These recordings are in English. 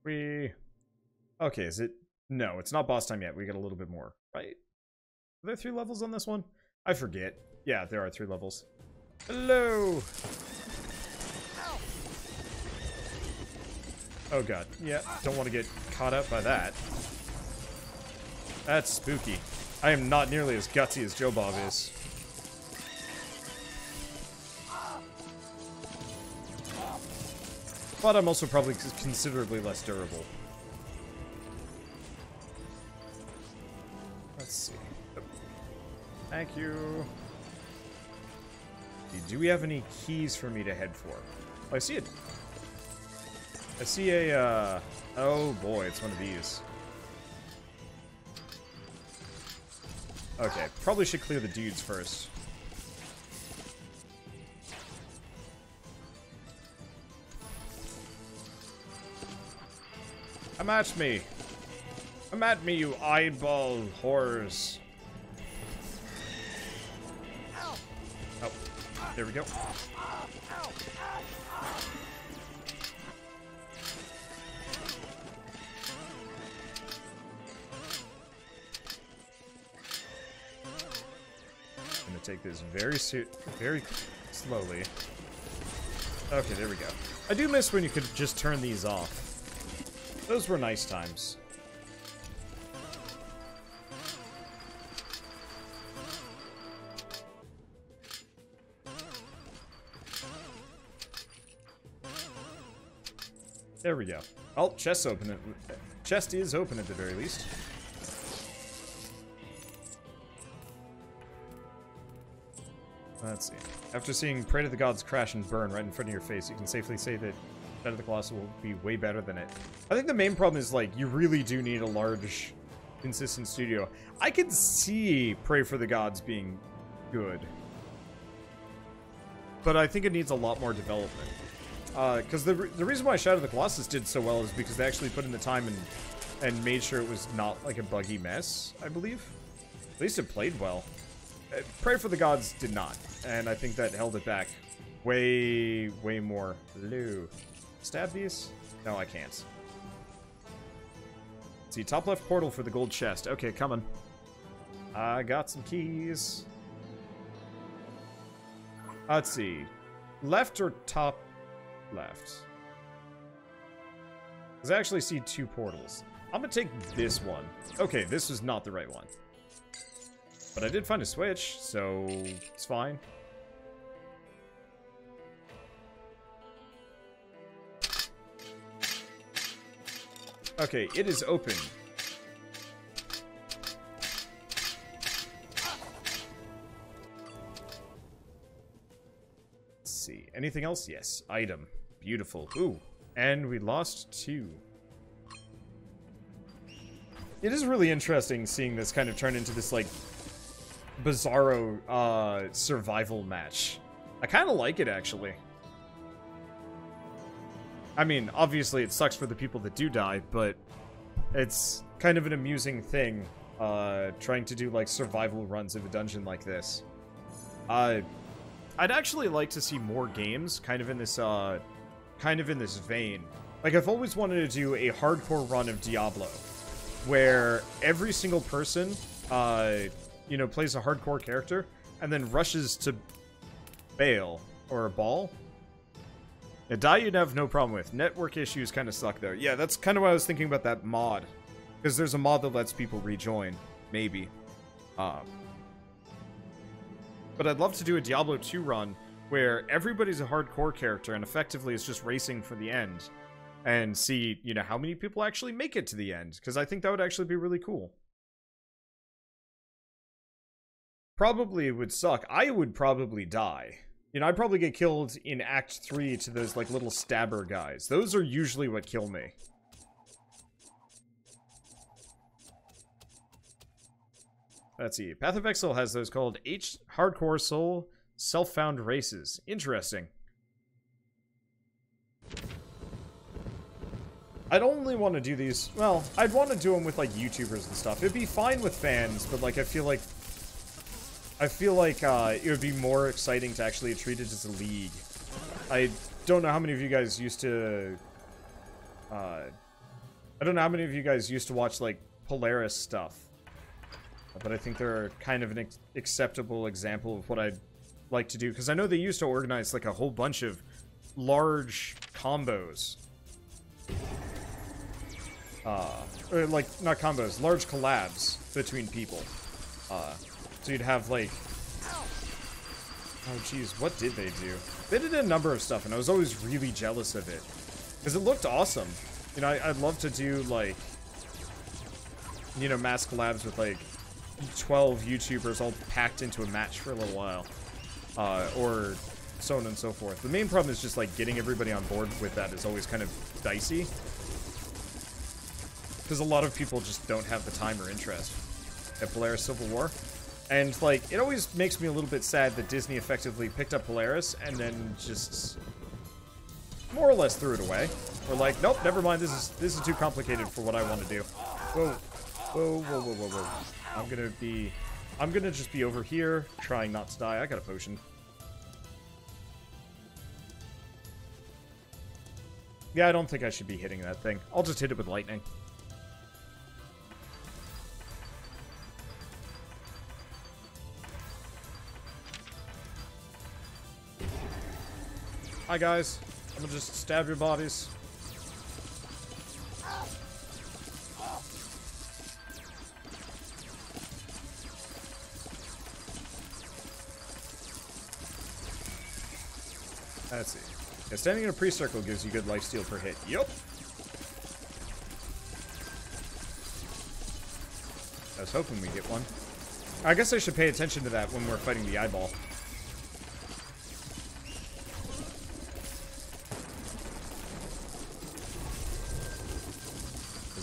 We... Okay, is it... No, it's not boss time yet. We got a little bit more, right? Are there 3 levels on this one? I forget. Yeah, there are 3 levels. Hello! Oh god. Yeah, don't want to get caught up by that. That's spooky. I am not nearly as gutsy as Joe Bob is. But I'm also probably considerably less durable. Let's see. Thank you. Do we have any keys for me to head for? Oh, I see it. I see a, oh boy, it's one of these. Okay, probably should clear the dudes first. Come at me! Come at me, you eyeball whores! Oh, there we go. I'm gonna take this very slowly. Okay, there we go. I do miss when you could just turn these off. Those were nice times. There we go. Oh, chest's open. Chest is open at the very least. Let's see. After seeing Pray to the Gods crash and burn right in front of your face, you can safely say that Shadow of the Colossus will be way better than it. I think the main problem is, like, you really do need a large, consistent studio. I could see Pray for the Gods being good. But I think it needs a lot more development. Because the reason why Shadow of the Colossus did so well is because they actually put in the time and made sure it was not, like, a buggy mess, I believe. At least it played well. Pray for the Gods did not, and I think that held it back way more. Hello. Stab these? No, I can't. Let's see, top left portal for the gold chest. Okay, coming. I got some keys. Let's see. Left or top left? Because I actually see 2 portals. I'm gonna take this one. Okay, this is not the right one. But I did find a switch, so it's fine. Okay, it is open. Let's see. Anything else? Yes. Item. Beautiful. Ooh. And we lost 2. It is really interesting seeing this kind of turn into this, like, bizarro survival match. I kind of like it, actually. I mean, obviously it sucks for the people that do die, but it's kind of an amusing thing, trying to do, like, survival runs of a dungeon like this. I'd actually like to see more games kind of in this vein. Like, I've always wanted to do a hardcore run of Diablo, where every single person, you know, plays a hardcore character, and then rushes to bail, or a ball. A die you'd have no problem with. Network issues kind of suck there. Yeah, that's kind of why I was thinking about that mod. Because there's a mod that lets people rejoin. Maybe. But I'd love to do a Diablo 2 run where everybody's a hardcore character and effectively is just racing for the end. And see, you know, how many people actually make it to the end. Because I think that would actually be really cool. Probably would suck. I would probably die. You know, I'd probably get killed in Act 3 to those, like, little stabber guys. Those are usually what kill me. Let's see. Path of Exile has those called Hardcore Soul Self-Found Races. Interesting. I'd only want to do these... Well, I'd want to do them with, like, YouTubers and stuff. It'd be fine with fans, but, like, I feel like it would be more exciting to actually treat it as a league. I don't know how many of you guys used to I don't know how many of you guys used to watch, like, Polaris stuff. But I think they're kind of an acceptable example of what I'd like to do. Because I know they used to organize, like, a whole bunch of large combos. Or, like, not combos, large collabs between people. So you'd have, like... Oh, geez, what did they do? They did a number of stuff, and I was always really jealous of it. Because it looked awesome. You know, I'd love to do, like... You know, mass collabs with, like, 12 YouTubers all packed into a match for a little while. Or so on and so forth. The main problem is just, like, getting everybody on board with that is always kind of dicey. Because a lot of people just don't have the time or interest at Polaris Civil War. And, like, it always makes me a little bit sad that Disney effectively picked up Polaris and then just more or less threw it away. Or like, nope, never mind, this is too complicated for what I want to do. Whoa. Whoa, whoa, whoa, whoa, whoa. I'm gonna just be over here, trying not to die. I got a potion. Yeah, I don't think I should be hitting that thing. I'll just hit it with lightning. Hi, guys. I'm gonna just stab your bodies. Let's see. Yeah, standing in a pre-circle gives you good lifesteal per hit. Yup. I was hoping we get one. I guess I should pay attention to that when we're fighting the eyeball.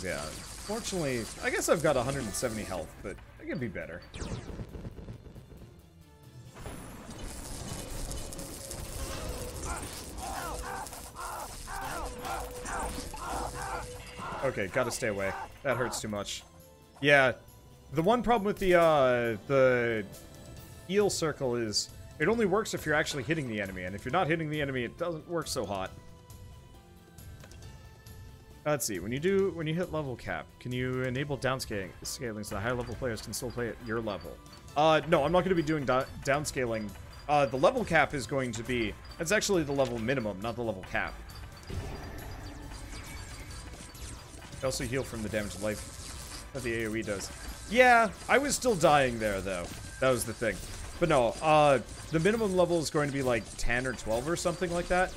Yeah, fortunately, I guess I've got 170 health, but it can be better. Okay, gotta stay away. That hurts too much. Yeah, the one problem with the heal circle is it only works if you're actually hitting the enemy, and if you're not hitting the enemy, it doesn't work so hot. Let's see, when you hit level cap, can you enable downscaling so the higher level players can still play at your level? No, I'm not going to be doing downscaling. The level cap is going to be, that's actually the level minimum, not the level cap. I also heal from the damage to life that the AoE does. Yeah, I was still dying there, though. That was the thing. But no, the minimum level is going to be like 10 or 12 or something like that.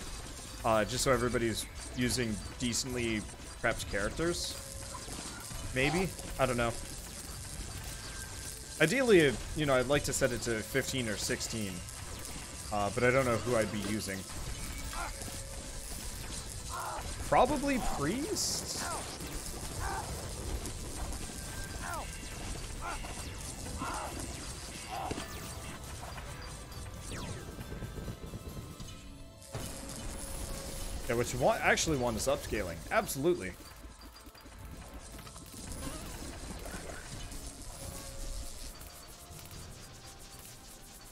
Just so everybody's using decently prepped characters. Maybe? I don't know. Ideally, you know, I'd like to set it to 15 or 16. But I don't know who I'd be using. Probably Priest? Yeah, what you actually want is upscaling. Absolutely.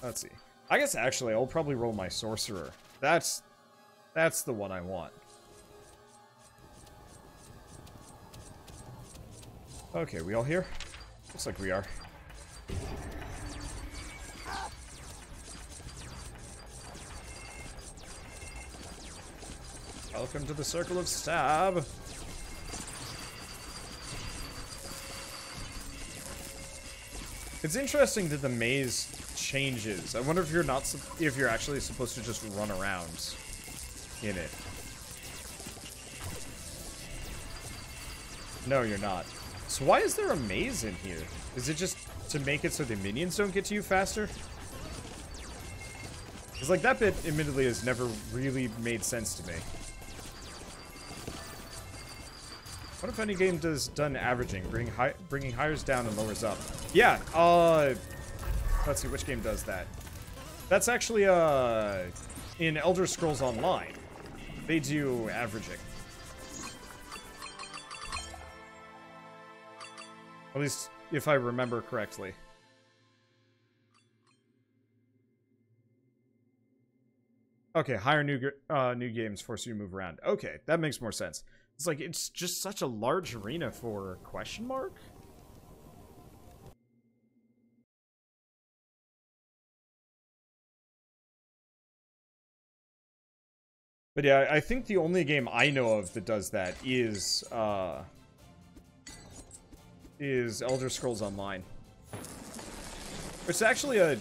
Let's see. I guess actually I'll probably roll my sorcerer. That's the one I want. Okay, we all here? Looks like we are. Welcome to the Circle of Stab. It's interesting that the maze changes. I wonder if you're actually supposed to just run around in it. No, you're not. So why is there a maze in here? Is it just to make it so the minions don't get to you faster? Because like that bit admittedly has never really made sense to me. What if any game does done averaging, bringing highers down and lowers up? Yeah, let's see, which game does that? That's actually, in Elder Scrolls Online. They do averaging. At least, if I remember correctly. Okay, higher new games force you to move around. Okay, that makes more sense. It's like, it's just such a large arena for question mark? But yeah, I think the only game I know of that does that is Elder Scrolls Online. It's actually a...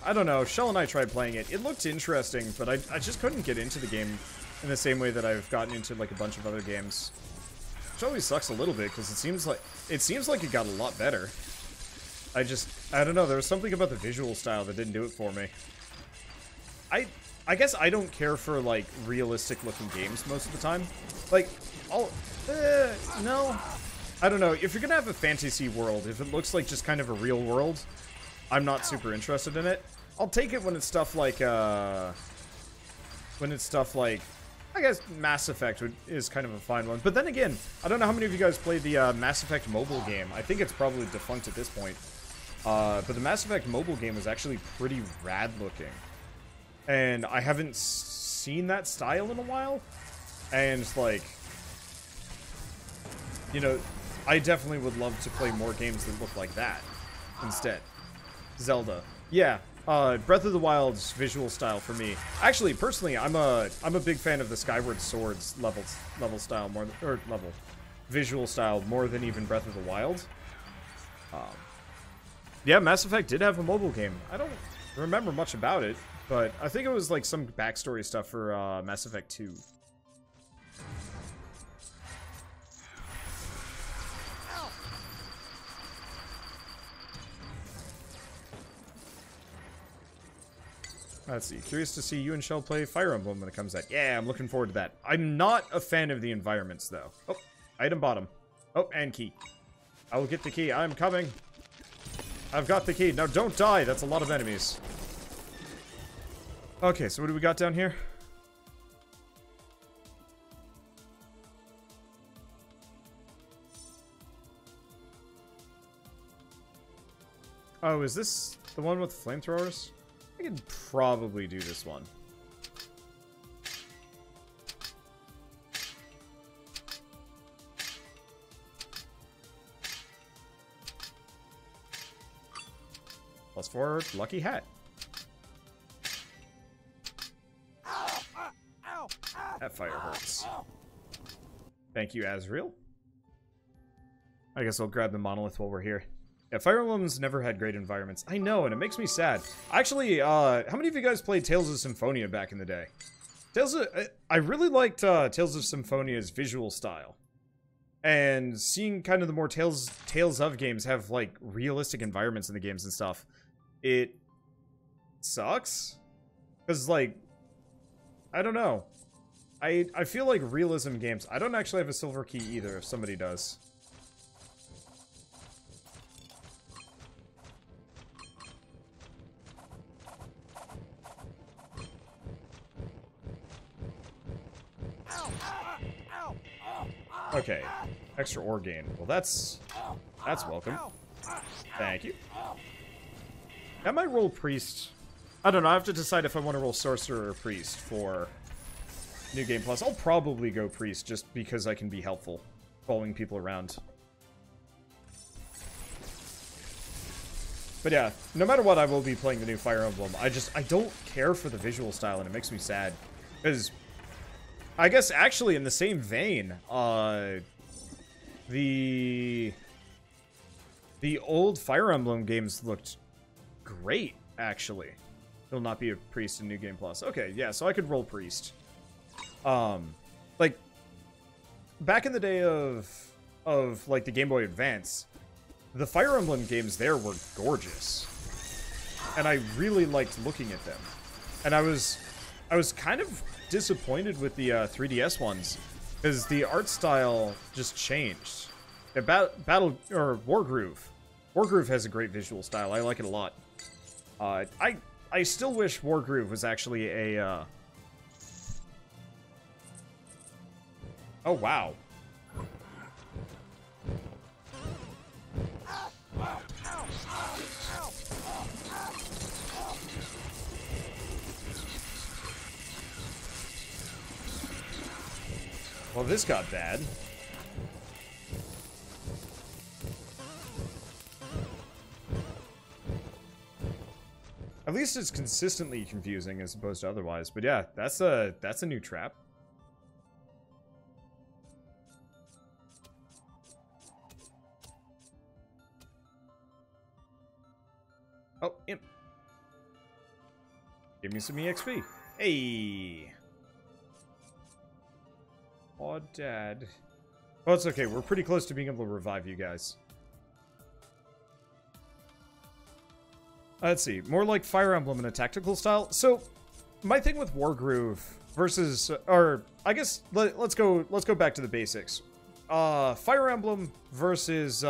I don't know, Shell and I tried playing it. It looked interesting, but I just couldn't get into the game in the same way that I've gotten into, like, a bunch of other games. Which always sucks a little bit, because it seems like it got a lot better. I don't know, there was something about the visual style that didn't do it for me. I guess I don't care for, like, realistic-looking games most of the time. Like, no. I don't know, if you're gonna have a fantasy world, if it looks like just kind of a real world, I'm not super interested in it. I'll take it when it's stuff like, I guess Mass Effect is kind of a fine one. But then again, I don't know how many of you guys played the Mass Effect mobile game. I think it's probably defunct at this point. But the Mass Effect mobile game was actually pretty rad looking. And I haven't seen that style in a while. And, like, you know, I definitely would love to play more games that look like that instead. Zelda. Yeah, Breath of the Wild's visual style for me. Actually, personally, I'm a big fan of the Skyward Swords level style more than, or level visual style more than even Breath of the Wild. Yeah, Mass Effect did have a mobile game. I don't remember much about it, but I think it was like some backstory stuff for Mass Effect 2. Let's see. Curious to see you and Shell play Fire Emblem when it comes out. Yeah, I'm looking forward to that. I'm not a fan of the environments, though. Oh, item bottom. Oh, and key. I will get the key. I'm coming. I've got the key. Now, don't die. That's a lot of enemies. Okay, so what do we got down here? Oh, is this the one with flamethrowers? I could probably do this one. +4, lucky hat. That fire hurts. Thank you, Azrael. I guess I'll grab the monolith while we're here. Yeah, Fire Emblem's never had great environments. I know, and it makes me sad. Actually, how many of you guys played Tales of Symphonia back in the day? I really liked Tales of Symphonia's visual style. And seeing kind of the more Tales of games have, like, realistic environments in the games and stuff, it sucks. Because, like, I don't know. I feel like realism games... I don't actually have a silver key either, if somebody does. Okay, extra ore gain. Well, that's welcome. Thank you. I might roll priest. I don't know. I have to decide if I want to roll sorcerer or priest for New Game Plus. I'll probably go priest just because I can be helpful, following people around. But yeah, no matter what, I will be playing the new Fire Emblem. I don't care for the visual style, and it makes me sad because. I guess, actually, in the same vein, the old Fire Emblem games looked great, actually. It'll not be a priest in New Game Plus. Okay, yeah, so I could roll priest. Like, back in the day of like, the Game Boy Advance, the Fire Emblem games there were gorgeous. And I really liked looking at them. And I was kind of disappointed with the 3DS ones because the art style just changed. Yeah, Wargroove has a great visual style. I like it a lot. I still wish Wargroove was actually a oh wow. Well, this got bad. At least it's consistently confusing as opposed to otherwise. But yeah, that's a new trap. Oh, imp. Give me some EXP. Hey. Aw, Dad. Oh, it's okay. We're pretty close to being able to revive you guys. Let's see. More like Fire Emblem in a tactical style. So, my thing with Wargroove versus, or I guess let's go back to the basics. Fire Emblem versus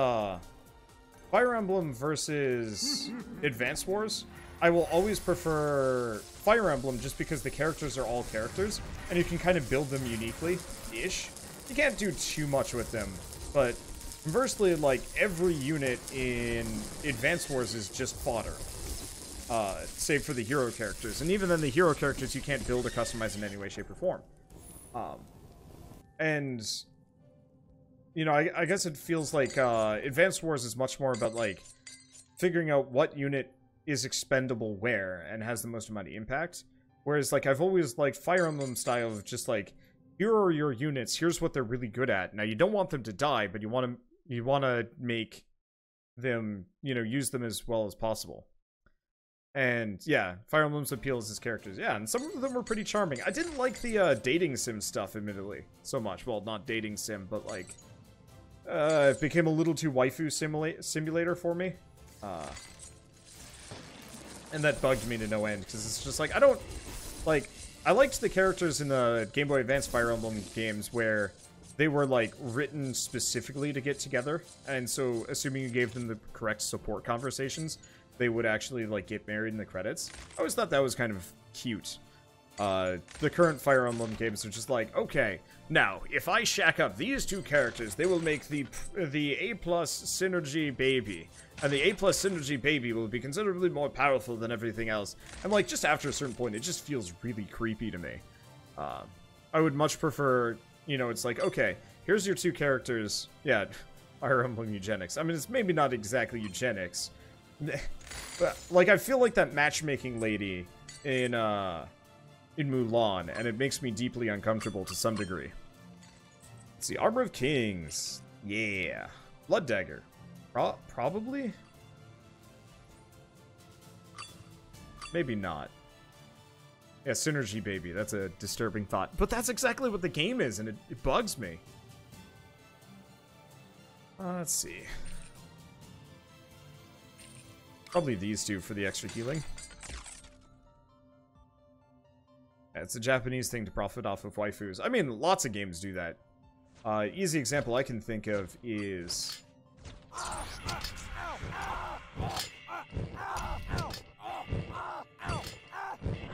Advance Wars. I will always prefer Fire Emblem just because the characters are all characters and you can kind of build them uniquely-ish. You can't do too much with them, but conversely, like, every unit in Advance Wars is just fodder. Save for the hero characters. And even then, the hero characters you can't build or customize in any way, shape, or form. And, you know, I guess it feels like Advanced Wars is much more about, like, figuring out what unit is expendable where and has the most amount of impact. Whereas, like, I've always liked Fire Emblem style of just, like, here are your units, here's what they're really good at. Now, you don't want them to die, but you want to make them, you know, use them as well as possible. And, yeah, Fire Emblem's appeal is his characters. Yeah, and some of them were pretty charming. I didn't like the dating sim stuff, admittedly, so much. Well, not dating sim, but, like, it became a little too waifu simulator for me. And that bugged me to no end, because it's just like, I don't, like, I liked the characters in the Game Boy Advance Fire Emblem games where they were, like, written specifically to get together, and so, assuming you gave them the correct support conversations, they would actually, like, get married in the credits. I always thought that was kind of cute. The current Fire Emblem games are just like, okay, now, if I shack up these two characters, they will make the A+ synergy baby. And the A+ synergy baby will be considerably more powerful than everything else. And, like, just after a certain point, it just feels really creepy to me. I would much prefer, you know, it's like, okay, here's your two characters. Yeah, Fire Emblem eugenics. I mean, it's maybe not exactly eugenics. But, like, I feel like that matchmaking lady in Mulan, and it makes me deeply uncomfortable to some degree. Let's see, Armor of Kings. Yeah. Blood Dagger. Probably? Maybe not. Yeah, Synergy Baby. That's a disturbing thought. But that's exactly what the game is, and it bugs me. Let's see. Probably these two for the extra healing. Yeah, it's a Japanese thing to profit off of waifus. I mean, lots of games do that. Easy example I can think of is...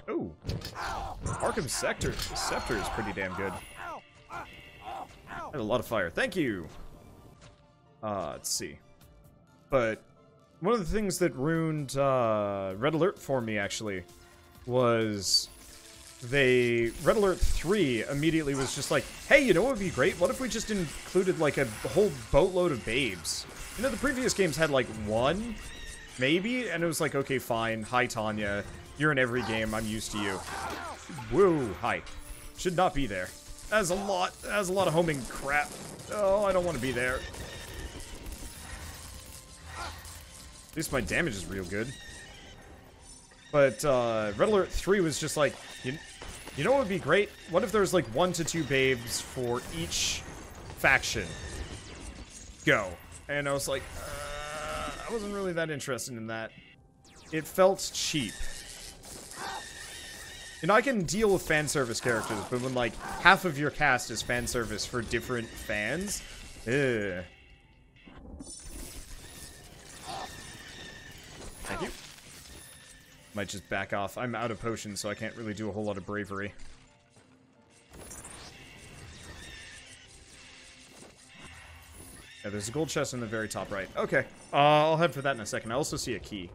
Oh, Arkham Scepter is pretty damn good. Had a lot of fire. Thank you. Let's see. But one of the things that ruined Red Alert for me actually was Red Alert 3 immediately was just like, hey, you know what would be great? What if we just included like a whole boatload of babes? You know, the previous games had like one, maybe, and it was like, okay, fine. Hi, Tanya. You're in every game. I'm used to you. Woo, hi. Should not be there. That has a lot of homing crap. Oh, I don't want to be there. At least my damage is real good. But Red Alert 3 was just like, you know what would be great? What if there's like 1 to 2 babes for each faction? Go. And I was like, I wasn't really that interested in that. It felt cheap. You know, I can deal with fan service characters, but when like half of your cast is fan service for different fans, ugh. Thank you. Might just back off. I'm out of potions, so I can't really do a whole lot of bravery. Yeah, there's a gold chest in the very top right. Okay, I'll head for that in a second. I also see a key.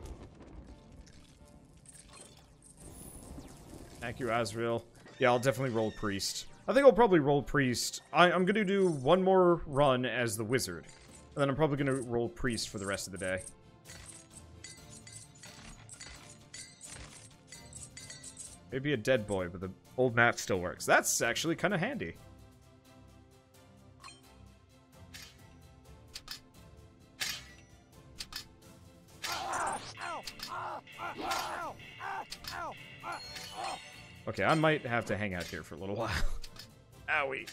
Thank you, Azrael. Yeah, I'll definitely roll Priest. I think I'll probably roll Priest. I'm gonna do one more run as the Wizard. And then I'm probably gonna roll Priest for the rest of the day. Maybe a dead boy, but the old map still works. That's actually kind of handy. Okay, I might have to hang out here for a little while. Owie.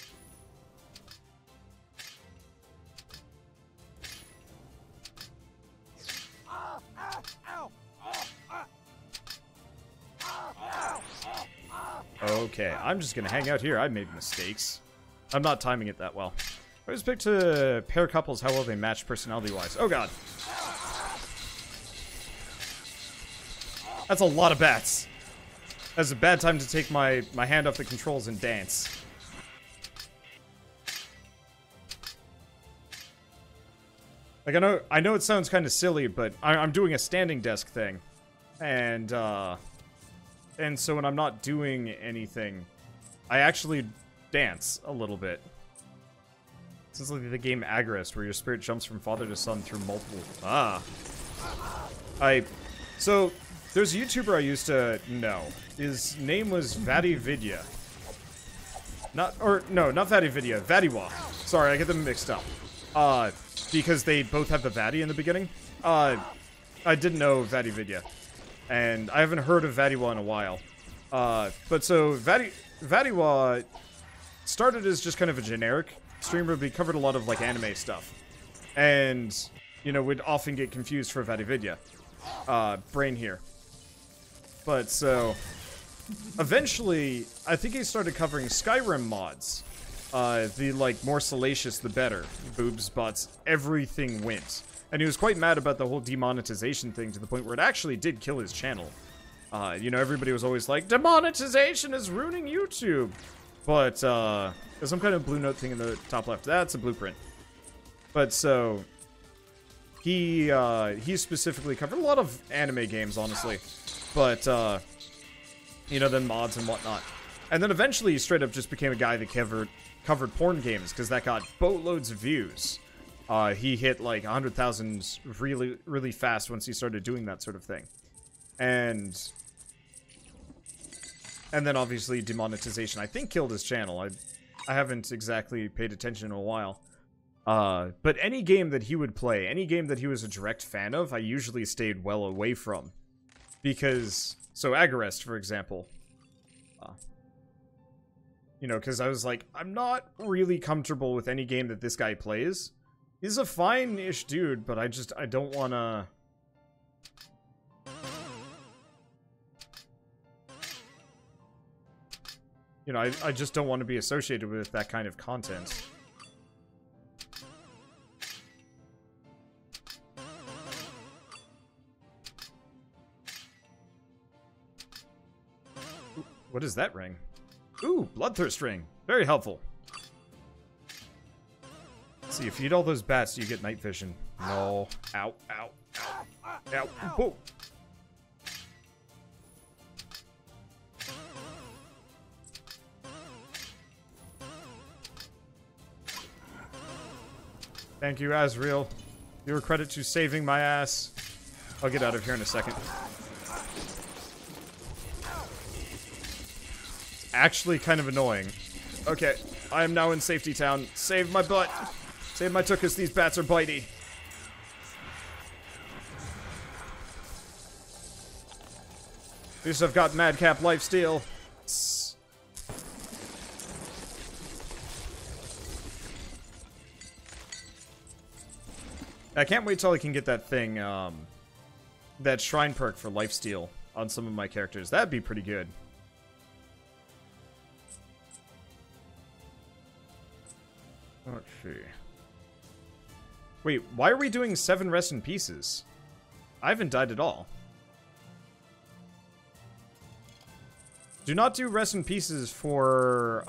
Okay, I'm just gonna hang out here. I made mistakes. I'm not timing it that well. I always pick to pair couples how well they match personality-wise. Oh god. That's a lot of bats. That's a bad time to take my hand off the controls and dance. Like, I know it sounds kind of silly, but I'm doing a standing desk thing. And so when I'm not doing anything, I actually dance a little bit. It's like the game Agrest, where your spirit jumps from father to son through multiple... So, there's a YouTuber I used to know. His name was VatiVidya. Not VatiVidya, Vatiwa. Sorry, I get them mixed up. Because they both have the Vati in the beginning. I didn't know VatiVidya. And I haven't heard of Vatiwa in a while. But so, Vatiwa started as just kind of a generic streamer, but he covered a lot of, like, anime stuff. And, you know, would often get confused for VatiVidya. Brain here. But, so, eventually, I think he started covering Skyrim mods. The, like, more salacious, the better. Boobs, butts, everything went. And he was quite mad about the whole demonetization thing to the point where it actually did kill his channel. You know, everybody was always like, demonetization is ruining YouTube! But, there's some kind of blue note thing in the top left. That's a blueprint. But, so, he specifically covered a lot of anime games, honestly. But, you know, then mods and whatnot. And then eventually he straight up just became a guy that covered porn games, because that got boatloads of views. He hit like 100,000 really, really fast once he started doing that sort of thing. And then obviously demonetization, I think, killed his channel. I haven't exactly paid attention in a while. But any game that he would play, any game that he was a direct fan of, I usually stayed well away from. Because, so Agrest, for example. You know, because I was like, I'm not really comfortable with any game that this guy plays. He's a fine-ish dude, but I don't want to... You know, I just don't want to be associated with that kind of content. Ooh, what is that ring? Ooh, Bloodthirst ring. Very helpful. See, if you eat all those bats, you get night vision. No. Ow, ow, ow, ow. Whoa. Thank you, Azrael. Your credit to saving my ass. I'll get out of here in a second. It's actually kind of annoying. Okay, I am now in Safety Town. Save my butt. Save my tuchus, these bats are bitey. At least I've got Madcap lifesteal. I can't wait till I can get that thing, that shrine perk for lifesteal on some of my characters. That'd be pretty good. Let's see. Wait, why are we doing 7 rest in pieces? I haven't died at all. Do not do rest in pieces for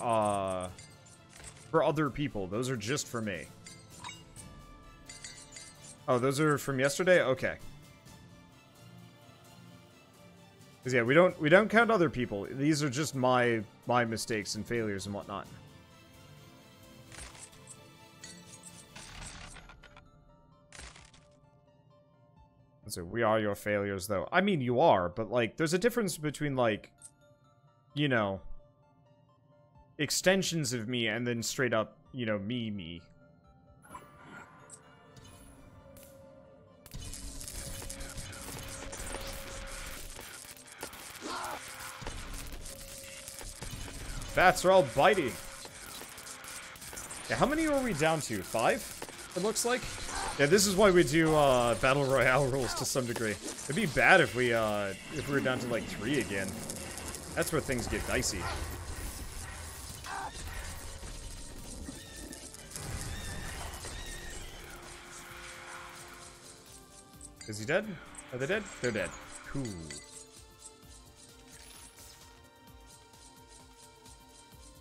other people. Those are just for me. Oh, those are from yesterday? Okay. Because yeah, we don't count other people. These are just my mistakes and failures and whatnot. So we are your failures, though. I mean, you are, but like, there's a difference between like, you know, extensions of me and then straight up, you know, me. Bats are all bitey. Yeah, how many are we down to? 5? It looks like. Yeah, this is why we do battle royale rules to some degree. It'd be bad if we were down to like 3 again. That's where things get dicey. Is he dead? Are they dead? They're dead. Cool.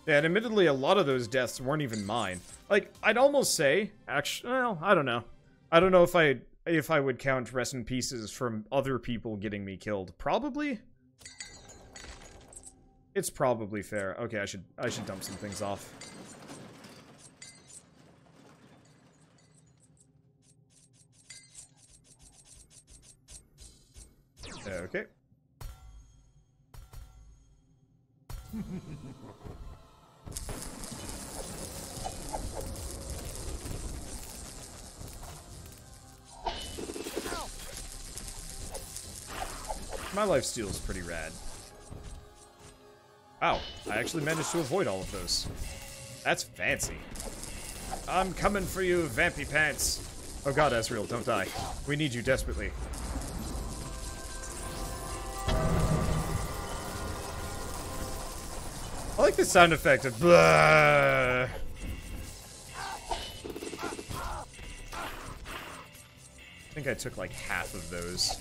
Yeah, and admittedly, a lot of those deaths weren't even mine. Like, I'd almost say, actually, well, I don't know. I don't know if I would count rest in pieces from other people getting me killed. Probably. It's probably fair. Okay, I should dump some things off. Okay. My lifesteal is pretty rad. Wow, I actually managed to avoid all of those. That's fancy. I'm coming for you, Vampy Pants. Oh god, Ezreal, don't die. We need you desperately. I like the sound effect of blah. I think I took like half of those.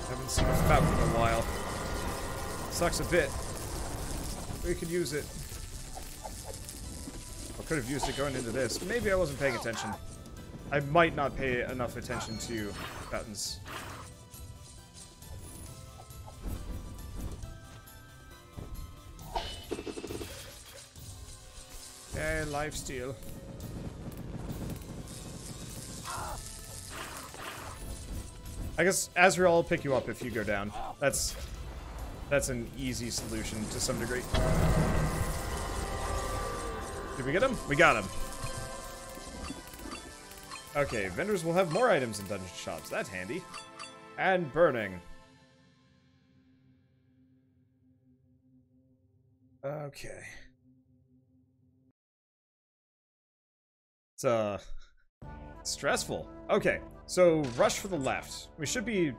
Haven't seen a fountain in a while. Sucks a bit. We could use it. I could have used it going into this. Maybe I wasn't paying attention. I might not pay enough attention to fountains. Okay, lifesteal. I guess Azrael will pick you up if you go down. That's an easy solution to some degree. Did we get him? We got him. Okay, vendors will have more items in dungeon shops. That's handy. And burning. Okay. It's stressful. Okay, so rush for the left. We should be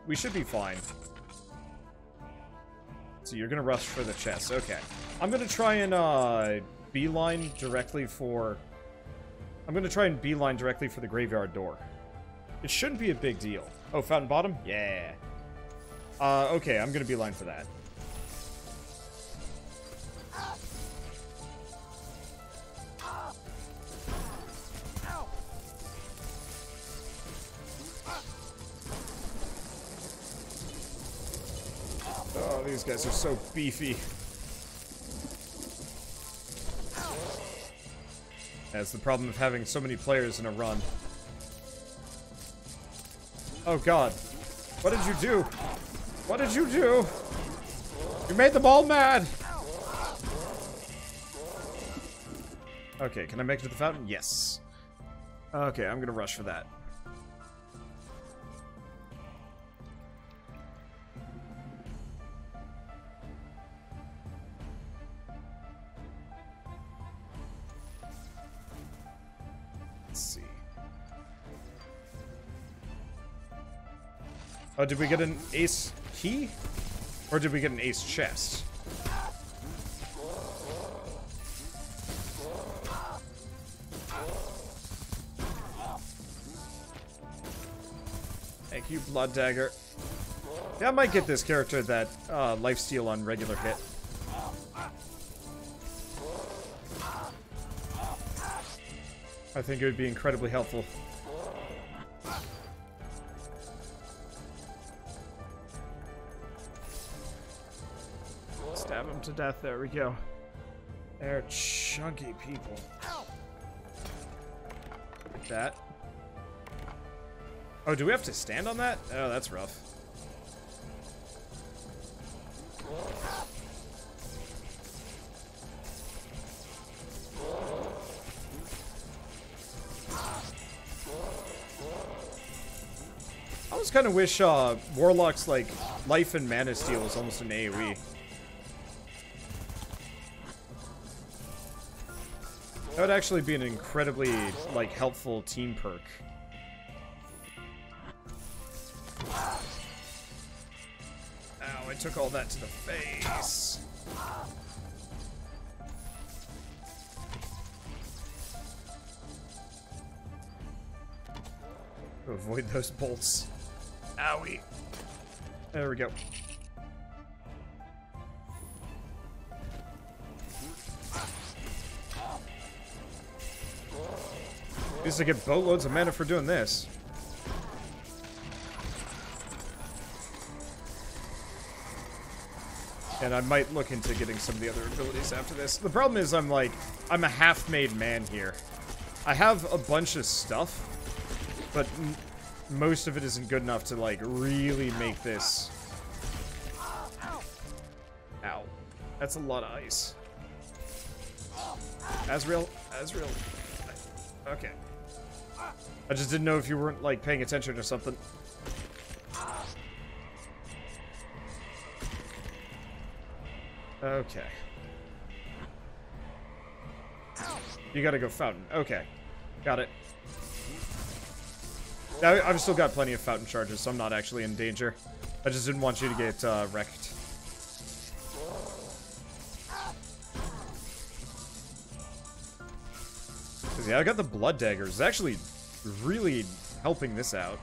fine. So you're gonna rush for the chest. Okay. I'm gonna try and beeline directly for the graveyard door. It shouldn't be a big deal. Oh, fountain bottom? Yeah. Okay, I'm gonna beeline for that. Oh, these guys are so beefy. That's the problem of having so many players in a run. Oh god. What did you do? What did you do? You made them all mad! Okay, can I make it to the fountain? Yes. Okay, I'm gonna rush for that. Let's see. Oh, did we get an ace key? Or did we get an ace chest? Thank you, Blood Dagger. Yeah, I might get this character that lifesteal on regular hit. I think it would be incredibly helpful. Stab him to death. There we go. They're chunky people. Like that. Oh, do we have to stand on that? Oh, that's rough. I always kind of wish Warlock's like life and mana steal was almost an AoE. That would actually be an incredibly like helpful team perk. Ow, I took all that to the face. To avoid those bolts. Owie. There we go. Used to get boatloads of mana for doing this. And I might look into getting some of the other abilities after this. The problem is I'm a half-made man here. I have a bunch of stuff, but most of it isn't good enough to, like, really make this... Ow. That's a lot of ice. Azrael. Okay. I just didn't know if you weren't, like, paying attention or something. Okay. You gotta go fountain. Okay. Got it. Now, I've still got plenty of fountain charges, so I'm not actually in danger. I just didn't want you to get wrecked. Cause yeah, I got the blood daggers. It's actually really helping this out.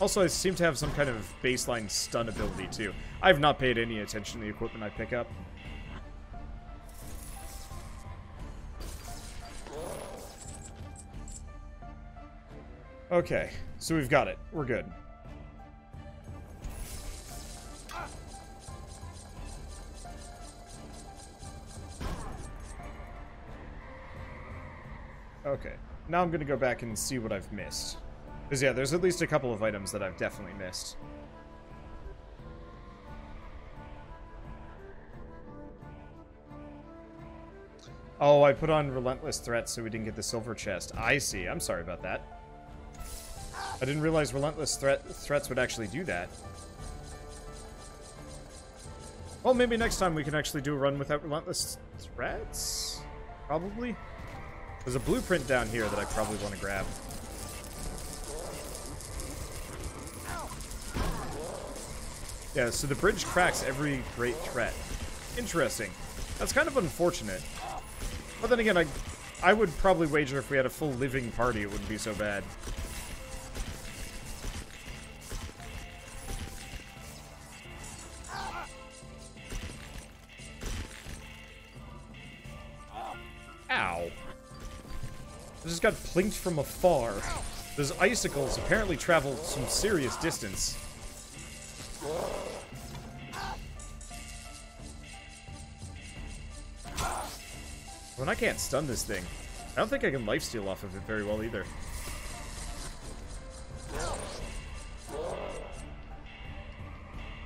Also, I seem to have some kind of baseline stun ability, too. I have not paid any attention to the equipment I pick up. Okay, so we've got it. We're good. Okay, now I'm gonna go back and see what I've missed. Because, yeah, there's at least a couple of items that I've definitely missed. Oh, I put on Relentless Threat so we didn't get the silver chest. I see. I'm sorry about that. I didn't realize Relentless Threats would actually do that. Well, maybe next time we can actually do a run without Relentless Threats? Probably. There's a blueprint down here that I probably want to grab. Yeah, so the bridge cracks every great threat. Interesting. That's kind of unfortunate. But then again, I would probably wager if we had a full living party, it wouldn't be so bad. Ow. I just got plinked from afar. Those icicles apparently travel some serious distance. When I can't stun this thing, I don't think I can lifesteal off of it very well either.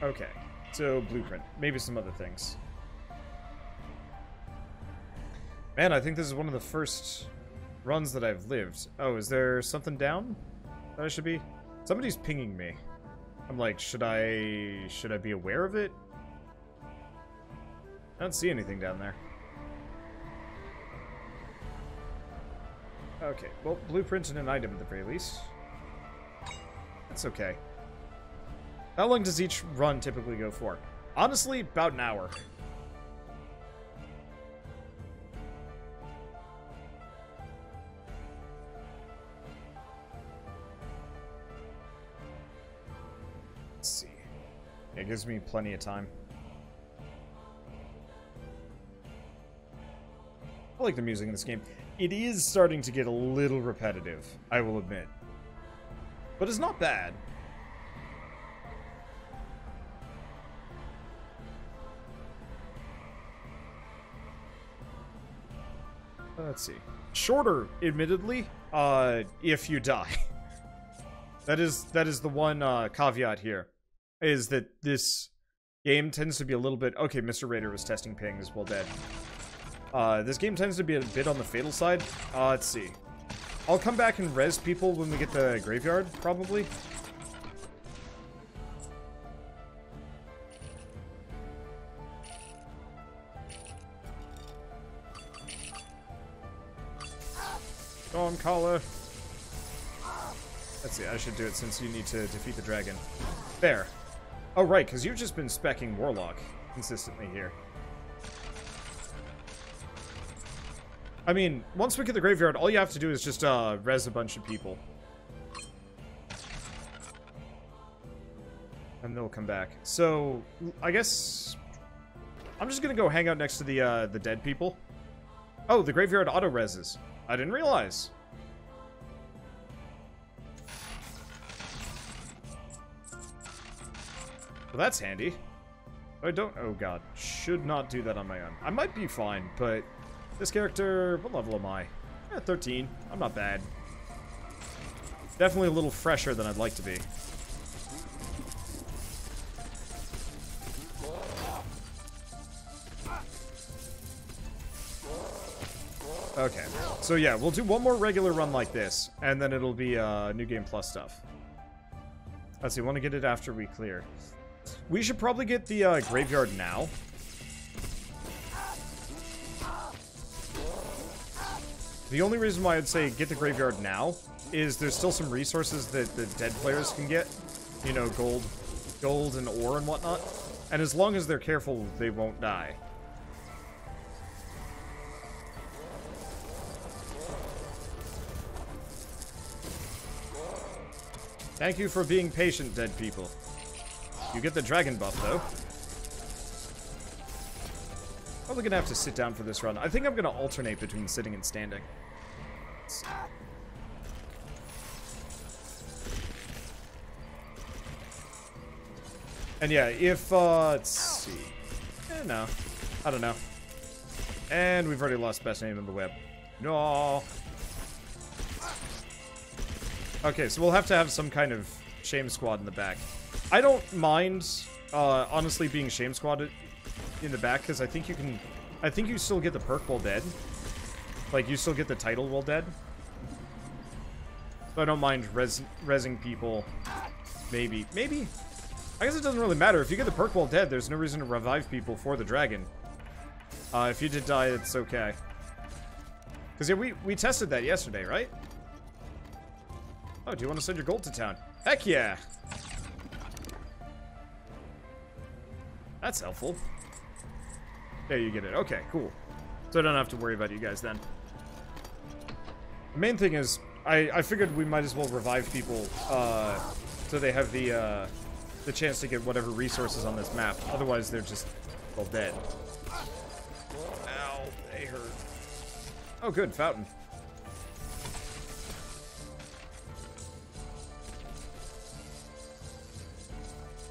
Okay, so blueprint. Maybe some other things. Man, I think this is one of the first runs that I've lived. Oh, is there something down that I should be? Somebody's pinging me. I'm like, should I be aware of it? I don't see anything down there. Okay, well, blueprint and an item at the very least. That's okay. How long does each run typically go for? Honestly, about an hour. Let's see. It gives me plenty of time. I like the music in this game. It is starting to get a little repetitive, I will admit. But it's not bad. Let's see. Shorter, admittedly, if you die. That is the one caveat here, is that this game tends to be a little bit... Okay, Mr. Raider was testing pings while dead. This game tends to be a bit on the fatal side. Let's see. I'll come back and res people when we get the graveyard, probably. Stormcaller. Let's see, I should do it since you need to defeat the dragon. There. Oh, right, because you've just been speccing Warlock consistently here. I mean, once we get the graveyard, all you have to do is just res a bunch of people. And they'll come back. So, I guess... I'm just gonna go hang out next to the dead people. Oh, the graveyard auto-reses. I didn't realize. Well, that's handy. I don't... Oh, God. Should not do that on my own. I might be fine, but... This character... What level am I? 13. I'm not bad. Definitely a little fresher than I'd like to be. Okay. So, yeah, we'll do one more regular run like this, and then it'll be New Game Plus stuff. Let's see. I want to get it after we clear. We should probably get the graveyard now. The only reason why I'd say get the graveyard now is there's still some resources that the dead players can get. You know, gold and ore and whatnot. And as long as they're careful, they won't die. Thank you for being patient, dead people. You get the dragon buff, though. Probably gonna have to sit down for this run. I think I'm gonna alternate between sitting and standing. And yeah, if, let's see. No. I don't know. And we've already lost best name in the web. No. Okay, so we'll have to have some kind of shame squad in the back. I don't mind, honestly, being shame squatted in the back, because I think you can... I think you still get the perk while dead. Like, you still get the title while dead. So I don't mind rezzing people. Maybe. Maybe? I guess it doesn't really matter. If you get the perk while dead, there's no reason to revive people for the dragon. If you did die, it's okay. Because, yeah, we tested that yesterday, right? Oh, do you want to send your gold to town? Heck yeah! That's helpful. There, you get it. Okay, cool. So I don't have to worry about you guys then. The main thing is, I figured we might as well revive people, so they have the chance to get whatever resources on this map. Otherwise, they're just, well, dead. Ow, they hurt. Oh, good, fountain.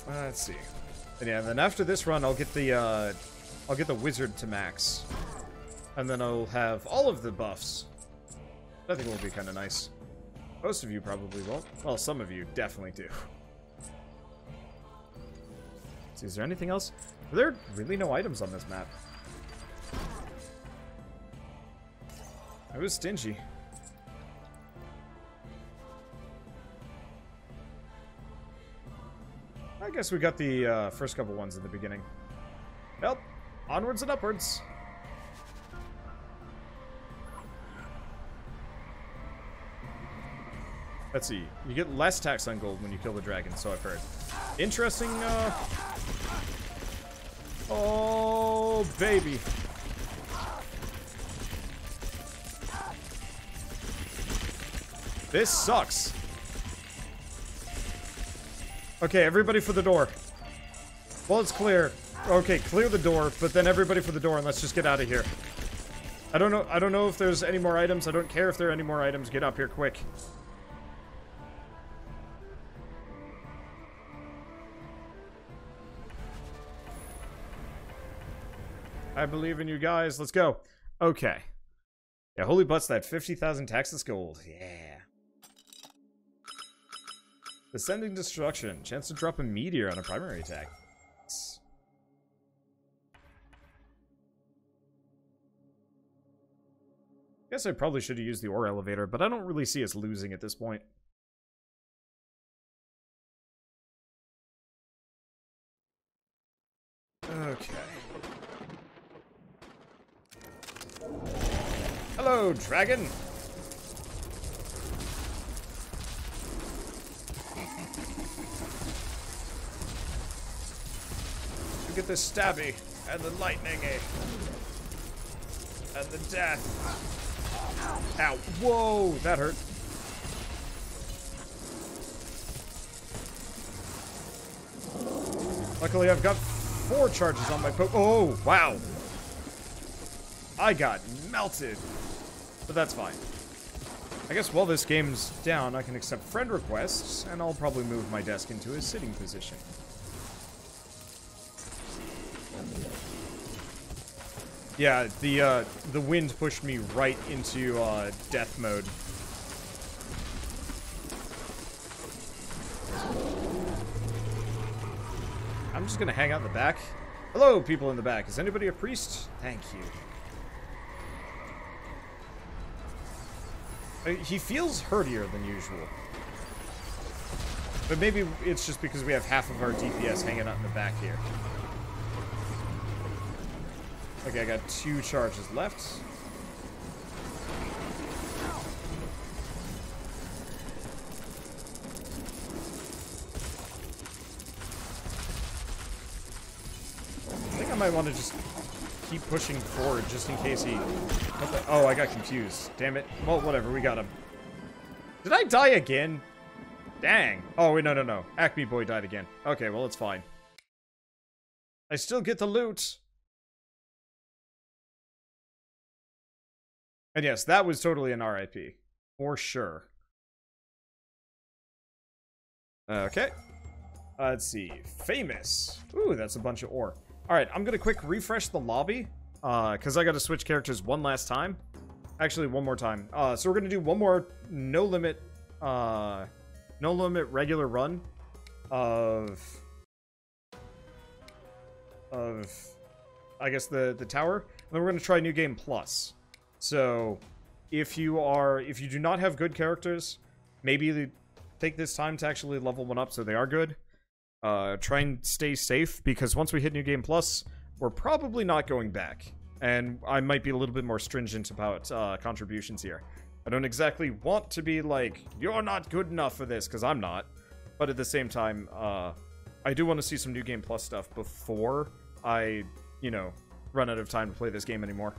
Let's see. And yeah, then after this run, I'll get the wizard to max, and then I'll have all of the buffs. I think it will be kind of nice. Most of you probably won't. Well, some of you definitely do. Let's see, is there anything else? Are there really no items on this map? I was stingy. I guess we got the first couple ones in the beginning. Well, onwards and upwards. Let's see. You get less tax on gold when you kill the dragon, so I've heard. Interesting, Oh, baby. This sucks. Okay, everybody for the door. Well, it's clear. Okay, clear the door, but then everybody for the door and let's just get out of here. I don't know if there's any more items. I don't care if there are any more items. Get up here quick. I believe in you guys. Let's go. Okay. Yeah, holy butts, that 50,000 Texas gold. Yeah. Descending Destruction. Chance to drop a meteor on a primary attack. Guess I probably should have used the ore elevator, but I don't really see us losing at this point. Okay. Hello, dragon! You get the stabby, and the lightning, and the death. Ow. Whoa, that hurt. Luckily, I've got 4 charges on my oh, wow. I got melted. But that's fine. I guess while this game's down, I can accept friend requests, and I'll probably move my desk into a sitting position. Yeah, the wind pushed me right into death mode. I'm just gonna hang out in the back. Hello, people in the back. Is anybody a priest? Thank you. He feels hurtier than usual. But maybe it's just because we have half of our DPS hanging out in the back here. Okay, I got 2 charges left. I think I might want to just keep pushing forward just in case he... Oh, I got confused. Damn it. Well, whatever. We got him. Did I die again? Dang. Oh, wait, no. Acme Boy died again. Okay, well, it's fine. I still get the loot. And yes, that was totally an RIP. For sure. Okay. Let's see. Famous. Ooh, that's a bunch of ore. Alright, I'm gonna quick refresh the lobby. Because I gotta switch characters one last time. Actually, one more time. So we're gonna do one more no limit regular run of I guess the tower. And then we're gonna try New Game Plus. So if you do not have good characters, maybe take this time to actually level one up so they are good. Try and stay safe, because once we hit New Game Plus, we're probably not going back. And I might be a little bit more stringent about contributions here. I don't exactly want to be like, you're not good enough for this, because I'm not. But at the same time, I do want to see some New Game Plus stuff before I, run out of time to play this game anymore.